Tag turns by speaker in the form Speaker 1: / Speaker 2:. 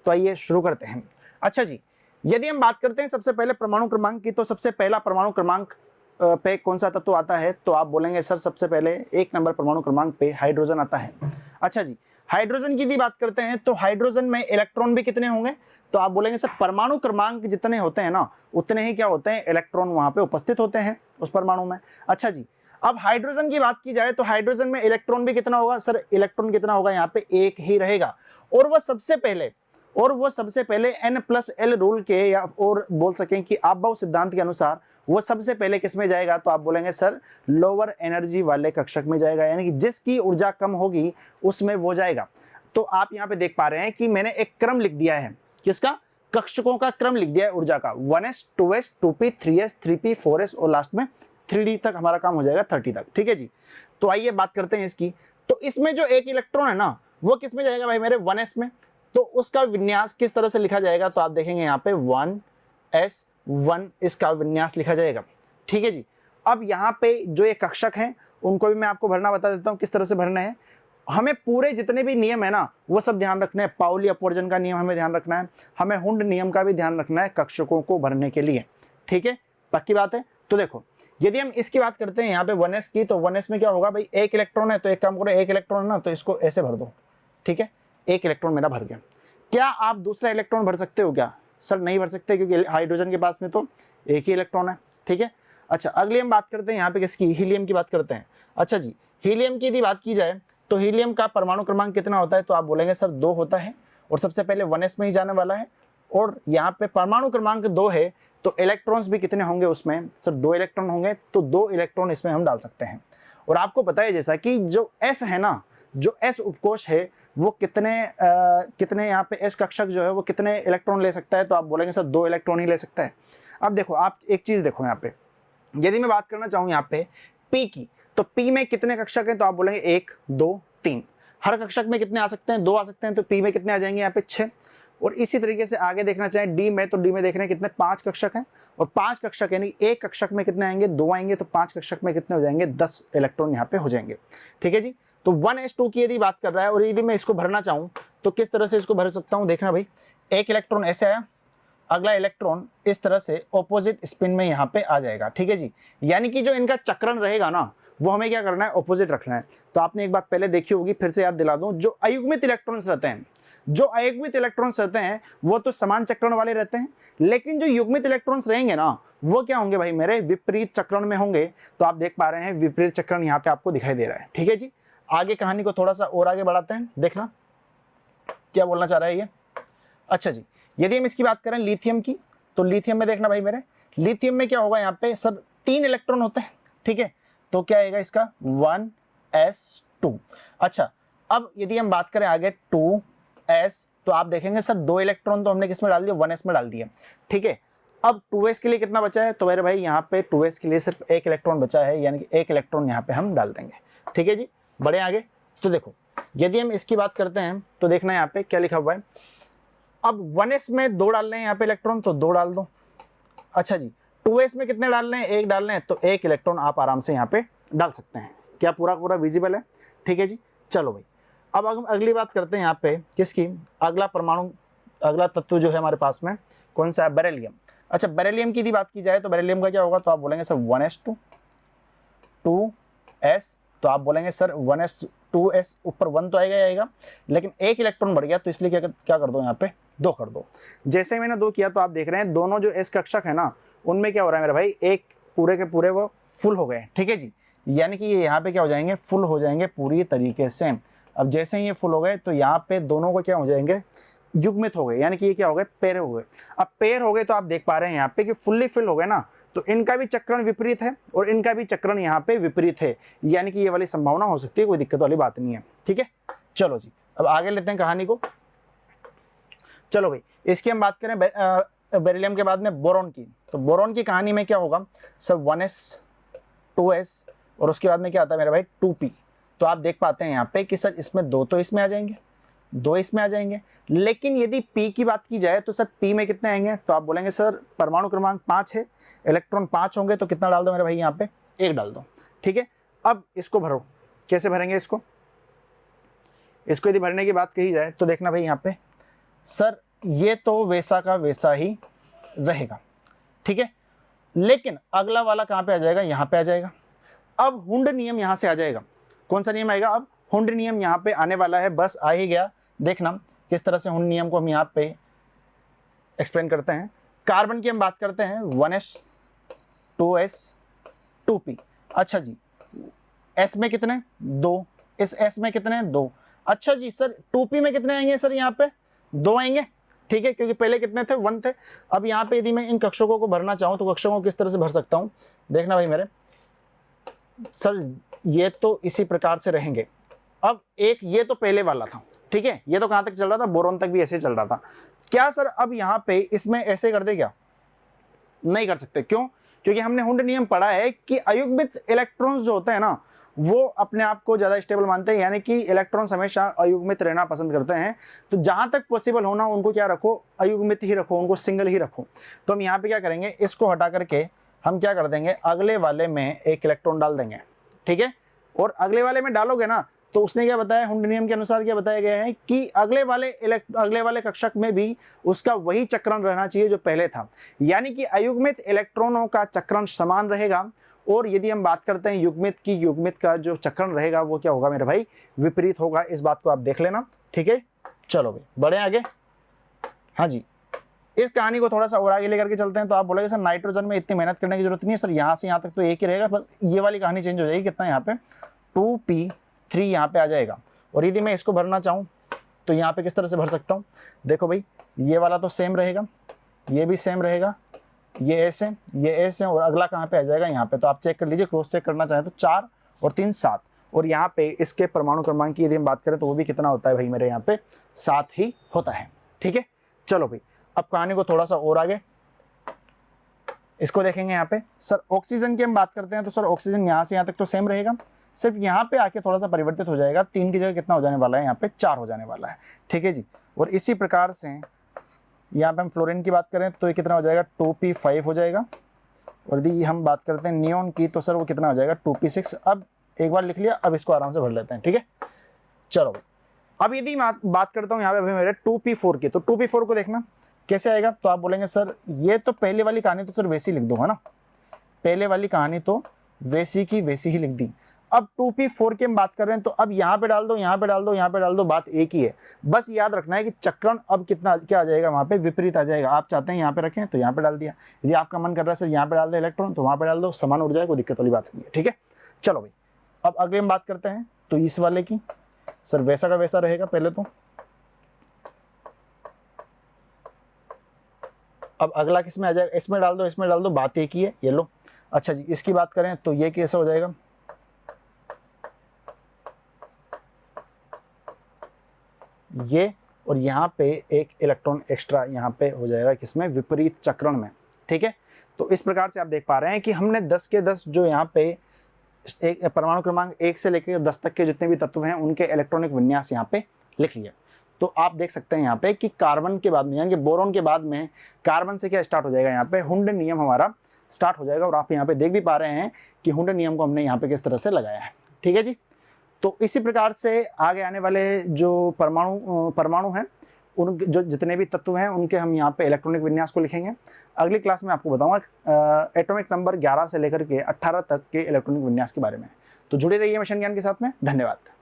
Speaker 1: तो आइए शुरू करते हैं। अच्छा जी, यदि हम बात करते हैं सबसे पहले परमाणु क्रमांक की, तो सबसे पहला परमाणु क्रमांक पे कौन सा तत्व आता है, तो आप बोलेंगे सर सबसे पहले 1 नंबर परमाणु क्रमांक पे हाइड्रोजन आता है। अच्छा जी, हाइड्रोजन की यदि बात करते हैं तो हाइड्रोजन में इलेक्ट्रॉन भी कितने होंगे, तो आप बोलेंगे सर परमाणु क्रमांक जितने होते हैं ना उतने ही क्या होते हैं, इलेक्ट्रॉन वहां पे उपस्थित होते हैं उस परमाणु में। अच्छा जी, अब हाइड्रोजन की बात की जाए तो हाइड्रोजन में इलेक्ट्रॉन भी कितना होगा, सर इलेक्ट्रॉन कितना होगा, यहाँ पे एक ही रहेगा। और वह सबसे पहले N+L रूल के, या और बोल सकें कि आपबाउ सिद्धांत के अनुसार वो सबसे पहले किस में जाएगा, तो आप बोलेंगे सर लोअर एनर्जी वाले कक्षक में जाएगा, यानी कि जिसकी ऊर्जा कम होगी उसमें वो जाएगा। तो आप यहाँ पे देख पा रहे हैं कि मैंने एक क्रम लिख दिया है, किसका, कक्षकों का क्रम लिख दिया है ऊर्जा का, 1s 2s 2p 3s 3p 4s और लास्ट में 3d तक हमारा काम हो जाएगा 30 तक। ठीक है जी, तो आइए बात करते हैं इसकी। तो इसमें जो एक इलेक्ट्रॉन है ना वो किस में जाएगा भाई मेरे, 1s में। तो उसका विन्यास किस तरह से लिखा जाएगा, तो आप देखेंगे यहाँ पे 1s1 इसका विन्यास लिखा जाएगा। ठीक है जी, अब यहाँ पे जो ये कक्षक हैं उनको भी मैं आपको भरना बता देता हूँ किस तरह से भरना है। हमें पूरे जितने भी नियम है ना वो सब ध्यान रखना है, पाउली अपवर्जन का नियम हमें ध्यान रखना है, हमें हुंड नियम का भी ध्यान रखना है कक्षकों को भरने के लिए। ठीक है, पक्की बात है। तो देखो यदि हम इसकी बात करते हैं यहाँ पे 1s की, तो 1s में क्या होगा भाई, एक इलेक्ट्रॉन है, तो एक काम करो, एक इलेक्ट्रॉन है ना तो इसको ऐसे भर दो। ठीक है, एक इलेक्ट्रॉन मेरा भर गया। क्या आप दूसरा इलेक्ट्रॉन भर सकते हो क्या, सर नहीं भर सकते, क्योंकि हाइड्रोजन के पास में तो एक ही इलेक्ट्रॉन है। ठीक है, अच्छा अगली हम बात करते हैं यहाँ पे किसकी, हीलियम की बात करते हैं। अच्छा जी, हीलियम की यदि बात की जाए तो हीलियम का परमाणु क्रमांक कितना होता है, तो आप बोलेंगे सर 2 होता है, और सबसे पहले 1s में ही जाने वाला है, और यहाँ पे परमाणु क्रमांक 2 है तो इलेक्ट्रॉन्स भी कितने होंगे उसमें, सर 2 इलेक्ट्रॉन होंगे, तो 2 इलेक्ट्रॉन इसमें हम डाल सकते हैं। और आपको पता है जैसा कि जो S है ना, जो S उपकोष है वो कितने यहाँ पे S कक्षक जो है वो कितने इलेक्ट्रॉन ले सकता है, तो आप बोलेंगे सर 2 इलेक्ट्रॉन ही ले सकता है। अब देखो आप एक चीज देखो यहाँ पे, यदि मैं बात करना चाहूँ यहाँ पे P की, तो P में कितने कक्षक हैं, तो आप बोलेंगे 1 2 3। हर कक्षक में कितने आ सकते हैं, 2 आ सकते हैं, तो P में कितने आ जाएंगे यहाँ पे 6। और इसी तरीके से आगे देखना चाहें D में, तो D में देख रहे हैं कितने, 5 कक्षक हैं, और 5 कक्षक यानी एक कक्षक में कितने आएंगे, 2 आएंगे, तो 5 कक्षक में कितने हो जाएंगे, 10 इलेक्ट्रॉन यहाँ पे हो जाएंगे। ठीक है जी, तो 1s2 की यदि बात कर रहा है और यदि मैं इसको भरना चाहूँ तो किस तरह से इसको भर सकता हूँ, देखना भाई, एक इलेक्ट्रॉन ऐसे आया, अगला इलेक्ट्रॉन इस तरह से ऑपोजिट स्पिन में यहाँ पे आ जाएगा। ठीक है जी, यानी कि जो इनका चक्रण रहेगा ना वो हमें क्या करना है, ऑपोजिट रखना है। तो आपने एक बात पहले देखी होगी, फिर से याद दिला दूं, जो अयुग्मित इलेक्ट्रॉन्स रहते हैं, जो अयुग्मित इलेक्ट्रॉन्स रहते हैं वो तो समान चक्रण वाले रहते हैं, लेकिन जो युग्मित इलेक्ट्रॉन्स रहेंगे ना वो क्या होंगे भाई मेरे, विपरीत चक्रण में होंगे। तो आप देख पा रहे हैं विपरीत चक्रण यहाँ पे आपको दिखाई दे रहा है। ठीक है जी, आगे कहानी को थोड़ा सा और आगे बढ़ाते हैं, देखना क्या बोलना चाह रहा है ये। अच्छा जी, यदि हम इसकी बात करें लिथियम की, तो लिथियम में देखना भाई मेरे, लिथियम में क्या होगा, यहाँ पे सब 3 इलेक्ट्रॉन होते हैं। ठीक है, तो क्या आएगा इसका 1s2। अच्छा, अब यदि हम बात करें आगे 2s, तो आप देखेंगे सर 2 इलेक्ट्रॉन तो हमने किस में डाल दिया, 1s में डाल दिया। ठीक है, अब 2s के लिए कितना बचा है, तो मेरे भाई यहाँ पे 2s के लिए सिर्फ 1 इलेक्ट्रॉन बचा है, यानी कि 1 इलेक्ट्रॉन यहाँ पे हम डाल देंगे। ठीक है जी, बढ़े आगे। तो देखो यदि हम इसकी बात करते हैं तो देखना यहाँ पे क्या लिखा हुआ है, अब 1s में 2 डालने हैं यहाँ पे इलेक्ट्रॉन, तो 2 डाल दो। अच्छा जी, 2s में कितने डालने हैं, 1 डालने हैं, तो 1 इलेक्ट्रॉन आप आराम से यहाँ पे डाल सकते हैं। क्या पूरा पूरा विजिबल है। ठीक है जी, चलो भाई अब हम अगली बात करते हैं यहाँ पे किसकी, अगला तत्व जो है हमारे पास में कौन सा है, बेरिलियम। अच्छा, बेरिलियम की यदि बात की जाए तो बेरिलियम का क्या होगा, तो आप बोलेंगे सर 1s2 2s, तो आप बोलेंगे सर 1s 2s ऊपर 1 तो आएगा ही आएगा, लेकिन 1 इलेक्ट्रॉन बढ़ गया, तो इसलिए क्या कर दो यहाँ पे 2 कर दो। जैसे ही मैंने 2 किया तो आप देख रहे हैं दोनों जो s कक्षक है ना उनमें क्या हो रहा है मेरा भाई, एक पूरे के पूरे वो फुल हो गए। ठीक है जी, यानी कि ये यहाँ पे क्या हो जाएंगे, फुल हो जाएंगे पूरी तरीके से। अब जैसे ही ये फुल हो गए तो यहाँ पे दोनों को क्या हो जाएंगे, युग्मित हो गए, यानी कि ये क्या हो गए, पेयर हो गए। अब पेयर हो गए तो आप देख पा रहे हैं यहाँ पे कि फुल्ली फिल हो गए ना, तो इनका भी चक्रण विपरीत है और इनका भी चक्रण यहाँ पे विपरीत है, यानी कि ये वाली संभावना हो सकती है, कोई दिक्कत वाली बात नहीं है। ठीक है, चलो जी अब आगे लेते हैं कहानी को। चलो भाई, इसकी हम बात करें बेरिलियम के बाद में बोरॉन की, तो बोरॉन की कहानी में क्या होगा, सब 1s 2s और उसके बाद में क्या आता है मेरा भाई 2p। तो आप देख पाते हैं यहाँ पे कि सर इसमें 2 तो इसमें आ जाएंगे, 2 इसमें आ जाएंगे, लेकिन यदि P की बात की जाए तो सर P में कितने आएंगे, तो आप बोलेंगे सर परमाणु क्रमांक 5 है, इलेक्ट्रॉन 5 होंगे, तो कितना डाल दो मेरे भाई यहाँ पे 1 डाल दो। ठीक है, अब इसको भरो, कैसे भरेंगे इसको यदि भरने की बात कही जाए तो देखना भाई यहाँ पे सर ये तो वैसा का वैसा ही रहेगा, ठीक है। लेकिन अगला वाला कहाँ पे आ जाएगा, यहाँ पे आ जाएगा। अब हुंड नियम यहाँ से आ जाएगा। कौन सा नियम आएगा, अब हुंड नियम यहाँ पे आने वाला है, बस आ ही गया। देखना किस तरह से हुंड नियम को हम यहाँ पे एक्सप्लेन करते हैं। कार्बन की हम बात करते हैं 1s 2s 2p। अच्छा जी, s में कितने 2, इस s में कितने 2। अच्छा जी सर 2p में कितने आएंगे सर, यहाँ पे 2 आएंगे, ठीक है, क्योंकि पहले कितने थे 1 थे। अब यहाँ पे यदि मैं इन कक्षकों को भरना चाहूँ तो कक्षकों को किस तरह से भर सकता हूँ, देखना भाई मेरे सर, ये तो इसी प्रकार से रहेंगे। अब एक ये तो पहले वाला था, ठीक है, ये तो कहाँ तक चल रहा था, बोरोन तक भी ऐसे चल रहा था। क्या सर अब यहाँ पे इसमें ऐसे कर दे क्या, नहीं कर सकते। क्यों, क्योंकि हमने हुंड नियम पढ़ा है कि अयुग्मित इलेक्ट्रॉन्स जो होते हैं ना वो अपने आप को ज़्यादा स्टेबल मानते हैं, यानी कि इलेक्ट्रॉन्स हमेशा अयुग्मित रहना पसंद करते हैं। तो जहाँ तक पॉसिबल होना उनको क्या रखो, अयुग्मित ही रखो, उनको सिंगल ही रखो। तो हम यहाँ पे क्या करेंगे, इसको हटा करके हम क्या कर देंगे, अगले वाले में एक इलेक्ट्रॉन डाल देंगे, ठीक है। और अगले वाले में डालोगे ना तो उसने क्या बताया, हुंड नियम के अनुसार क्या बताया गया है कि अगले वाले कक्षक में भी उसका वही चक्रण रहना चाहिए जो पहले था, यानी कि अयुग्मित इलेक्ट्रॉनों का चक्रण समान रहेगा। और यदि हम बात करते हैं युग्मित की, युग्मित का जो चक्रण रहेगा वो क्या होगा मेरे भाई, विपरीत होगा। इस बात को आप देख लेना, ठीक है। चलो भाई बढ़े आगे। हाँ जी, इस कहानी को थोड़ा सा और आगे लेकर के चलते हैं। तो आप बोलेंगे सर नाइट्रोजन में इतनी मेहनत करने की जरूरत नहीं है सर, यहाँ से यहाँ तक तो एक ही रहेगा, बस ये वाली कहानी चेंज हो जाएगी। कितना यहाँ पे 2p3 यहाँ पे आ जाएगा। और यदि मैं इसको भरना चाहूँ तो यहाँ पे किस तरह से भर सकता हूँ, देखो भाई ये वाला तो सेम रहेगा, ये भी सेम रहेगा, ये एस है, ये एस है, और अगला कहाँ पे आ जाएगा, यहाँ पे। तो आप चेक कर लीजिए, क्रॉस चेक करना चाहें तो 4 और 3 7। और यहाँ पे इसके परमाणु क्रमांक की यदि हम बात करें तो वो भी कितना होता है भाई मेरे यहाँ पे 7 ही होता है, ठीक है। चलो भाई अब कहानी को थोड़ा सा और आगे इसको देखेंगे। यहाँ पे सर ऑक्सीजन की हम बात करते हैं तो सर ऑक्सीजन यहाँ से यहाँ तक तो सेम रहेगा, सिर्फ यहाँ पे आके थोड़ा सा परिवर्तित हो जाएगा। 3 की जगह कितना हो जाने वाला है, यहाँ पे 4 हो जाने वाला है, ठीक है जी। और इसी प्रकार से यहाँ पे हम फ्लोरीन की बात करें तो ये कितना हो जाएगा 2p5 हो जाएगा। और यदि हम बात करते हैं नियोन की तो सर वो कितना हो जाएगा 2p6। अब एक बार लिख लिया, अब इसको आराम से भर लेते हैं, ठीक है। चलो अब यदि मैं बात करता हूँ यहाँ पे अभी मेरे 2p4 की, तो 2p4 को देखना कैसे आएगा। तो आप बोलेंगे सर ये तो पहले वाली कहानी तो सर वैसी लिख दो, है ना, पहले वाली कहानी तो वैसी की वैसी ही लिख दी। अब 2p4 की हम बात कर रहे हैं तो अब यहाँ पे डाल दो, यहाँ पे डाल दो, यहाँ पे डाल दो, बात एक ही है। बस याद रखना है कि चक्रण अब कितना क्या आ जाएगा, वहाँ पे विपरीत आ जाएगा। आप चाहते हैं यहाँ पे रखें तो यहाँ पे डाल दिया, यदि आपका मन कर रहा है सर यहाँ पे डाल दो इलेक्ट्रॉन तो वहाँ पे डाल दो, समान उड़ जाए, कोई दिक्कत वाली बात नहीं है, ठीक है। चलो भाई अब अगले हम बात करते हैं तो इस वाले की, सर वैसा का वैसा रहेगा पहले तो। अब अगला किस में आ जाएगा, इसमें डाल दो, इसमें डाल दो, बात एक ही है, ये लो। अच्छा जी इसकी बात करें तो ये कैसा हो जाएगा, ये, और यहाँ पे एक इलेक्ट्रॉन एक्स्ट्रा यहाँ पे हो जाएगा किसमें, विपरीत चक्रण में, ठीक है। तो इस प्रकार से आप देख पा रहे हैं कि हमने 10 के 10 जो यहाँ पे एक परमाणु क्रमांक 1 से लेकर 10 तक के जितने भी तत्व हैं उनके इलेक्ट्रॉनिक विन्यास यहाँ पे लिख लिया। तो आप देख सकते हैं यहाँ पे कि कार्बन के बाद में यानी कि बोरोन के बाद में कार्बन से क्या स्टार्ट हो जाएगा, यहाँ पे हुंड नियम हमारा स्टार्ट हो जाएगा। और आप यहाँ पे देख भी पा रहे हैं कि हुंड नियम को हमने यहाँ पे किस तरह से लगाया है, ठीक है जी। तो इसी प्रकार से आगे आने वाले जो परमाणु हैं उन जो जितने भी तत्व हैं उनके हम यहाँ पे इलेक्ट्रॉनिक विन्यास को लिखेंगे। अगली क्लास में आपको बताऊंगा एटॉमिक नंबर 11 से लेकर के 18 तक के इलेक्ट्रॉनिक विन्यास के बारे में। तो जुड़े रहिए मिशन ज्ञान के साथ में। धन्यवाद।